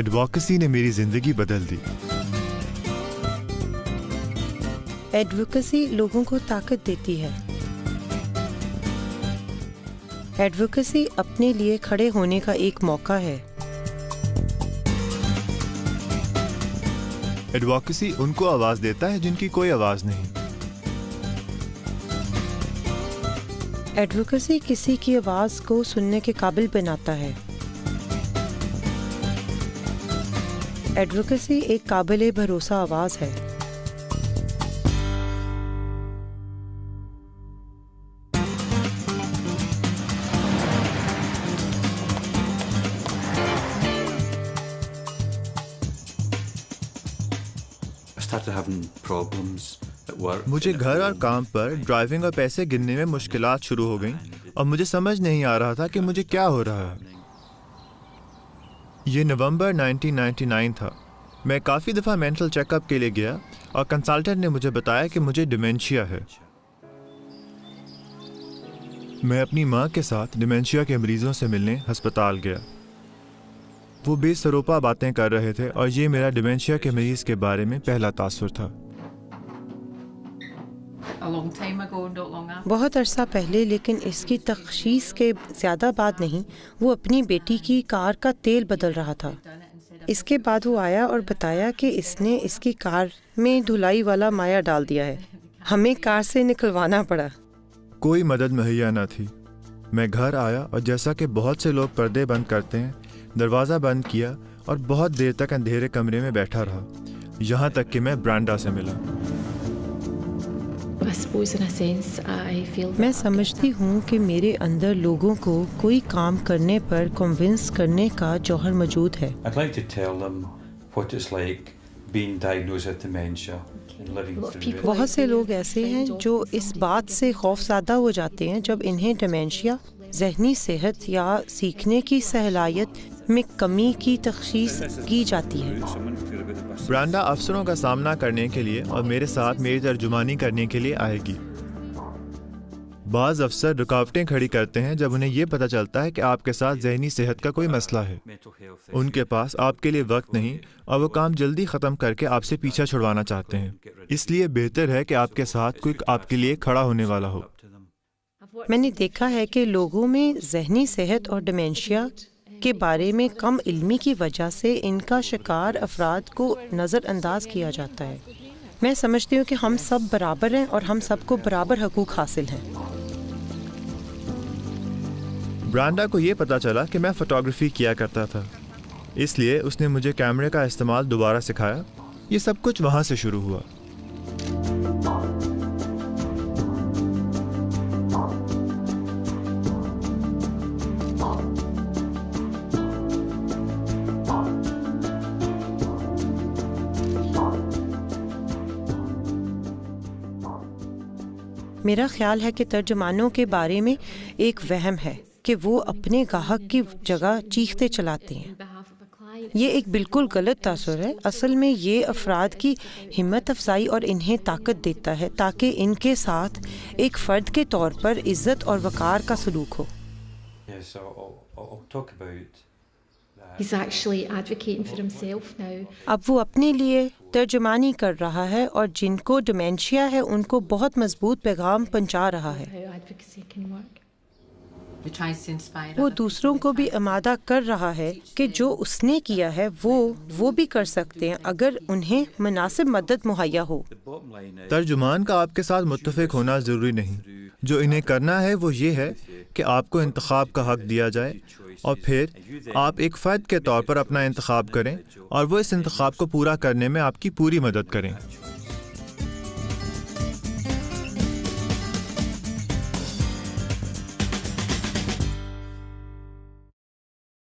Advocacy نے میری زندگی بدل دی۔ ایڈووکیسی لوگوں کو طاقت دیتی ہے۔ ایڈووکیسی اپنے لیے کھڑے ہونے کا ایک موقع ہے۔ ایڈووکیسی ان کو آواز دیتا ہے جن کی کوئی آواز نہیں۔ ایڈووکیسی کسی کی آواز کو سننے کے قابل بناتا ہے۔ ایڈووکیسی ایک قابل بھروسہ آواز ہے۔ مجھے گھر اور کام پر ڈرائیونگ اور پیسے گننے میں مشکلات شروع ہو گئیں اور مجھے سمجھ نہیں آ رہا تھا کہ مجھے کیا ہو رہا ہے۔ یہ نومبر 1999 تھا۔ میں کافی دفعہ مینٹل چیک اپ کے لیے گیا اور کنسلٹنٹ نے مجھے بتایا کہ مجھے ڈیمینشیا ہے۔ میں اپنی ماں کے ساتھ ڈیمینشیا کے مریضوں سے ملنے ہسپتال گیا۔ وہ بے سروپا باتیں کر رہے تھے اور یہ میرا ڈیمینشیا کے مریض کے بارے میں پہلا تاثر تھا۔ بہت عرصہ پہلے، لیکن اس کی تشخیص کے زیادہ بعد نہیں، وہ اپنی بیٹی کی کار کا تیل بدل رہا تھا۔ اس کے بعد وہ آیا اور بتایا کہ اس نے اس کی کار میں دھلائی والا مائع ڈال دیا ہے۔ ہمیں کار سے نکلوانا پڑا۔ کوئی مدد مہیا نہ تھی۔ میں گھر آیا اور جیسا کہ بہت سے لوگ پردے بند کرتے ہیں، دروازہ بند کیا اور بہت دیر تک اندھیرے کمرے میں بیٹھا رہا، یہاں تک کہ میں برانڈا سے ملا۔ میں سمجھتی ہوں کہ میرے اندر لوگوں کو کوئی کام کرنے پر کنونس کرنے کا جوہر موجود ہے۔ بہت سے لوگ ایسے ہیں جو اس بات سے خوف زدہ ہو جاتے ہیں جب انہیں ڈیمینشیا، ذہنی صحت یا سیکھنے کی صلاحیت میں کمی کی تشخیص کی جاتی ہے۔ برانڈا افسروں کا سامنا کرنے کے لیے اور میرے ساتھ میری ترجمانی کرنے کے لیے آئے گی۔ بعض افسر رکاوٹیں کھڑی کرتے ہیں جب انہیں یہ پتہ چلتا ہے کہ آپ کے ساتھ ذہنی صحت کا کوئی مسئلہ ہے۔ ان کے پاس آپ کے لیے وقت نہیں اور وہ کام جلدی ختم کر کے آپ سے پیچھا چھڑوانا چاہتے ہیں۔ اس لیے بہتر ہے کہ آپ کے ساتھ کوئی آپ کے لیے کھڑا ہونے والا ہو۔ میں نے دیکھا ہے کہ لوگوں میں ذہنی صحت اور ڈیمینشیا کے بارے میں کم علمی کی وجہ سے ان کا شکار افراد کو نظر انداز کیا جاتا ہے۔ میں سمجھتی ہوں کہ ہم سب برابر ہیں اور ہم سب کو برابر حقوق حاصل ہیں۔ برانڈا کو یہ پتا چلا کہ میں فوٹوگرافی کیا کرتا تھا، اس لیے اس نے مجھے کیمرے کا استعمال دوبارہ سکھایا۔ یہ سب کچھ وہاں سے شروع ہوا۔ میرا خیال ہے کہ ترجمانوں کے بارے میں ایک وہم ہے کہ وہ اپنے گاہک کی جگہ چیختے چلاتے ہیں۔ یہ ایک بالکل غلط تاثر ہے۔ اصل میں یہ افراد کی ہمت افزائی اور انہیں طاقت دیتا ہے تاکہ ان کے ساتھ ایک فرد کے طور پر عزت اور وقار کا سلوک ہو۔ اب وہ اپنے لیے ترجمانی کر رہا ہے اور جن کو ڈیمینشیا ہے ان کو بہت مضبوط پیغام پہنچا رہا ہے۔ وہ دوسروں کو بھی آمادہ کر رہا ہے کہ جو اس نے کیا ہے وہ بھی کر سکتے ہیں اگر انہیں مناسب مدد مہیا ہو۔ ترجمان کا آپ کے ساتھ متفق ہونا ضروری نہیں۔ جو انہیں کرنا ہے وہ یہ ہے کہ آپ کو انتخاب کا حق دیا جائے اور پھر آپ ایک فرد کے طور پر اپنا انتخاب کریں اور وہ اس انتخاب کو پورا کرنے میں آپ کی پوری مدد کریں۔